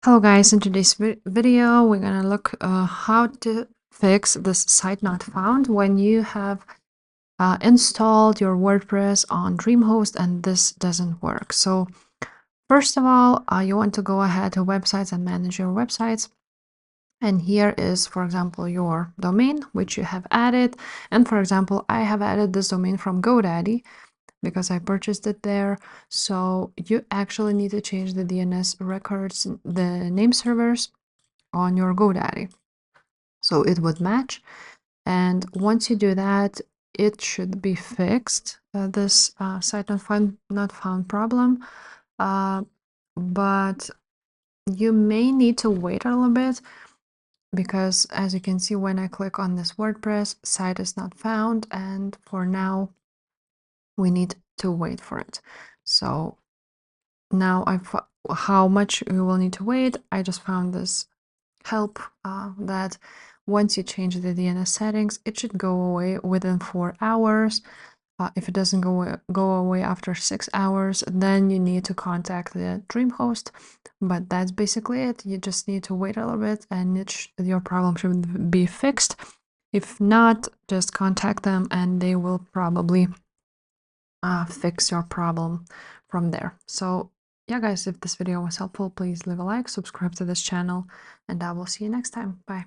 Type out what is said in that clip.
Hello guys, in today's video we're gonna look how to fix this site not found when you have installed your WordPress on DreamHost and this doesn't work. So first of all, you want to go ahead to websites and manage your websites. And here is, for example, your domain, which you have added. And for example, I have added this domain from GoDaddy because I purchased it there. So you actually need to change the DNS records, the name servers on your GoDaddy. So it would match. And once you do that, it should be fixed, this site not found problem. But you may need to wait a little bit because as you can see, when I click on this WordPress, site is not found. And for now, we need to wait for it. So now how much you will need to wait. I just found this help that once you change the DNS settings, it should go away within 4 hours. If it doesn't go away after 6 hours, then you need to contact the DreamHost. But that's basically it. You just need to wait a little bit and your problem should be fixed. If not, just contact them and they will probably fix your problem from there. So yeah, guys, if this video was helpful, please leave a like, subscribe to this channel, and I will see you next time. Bye.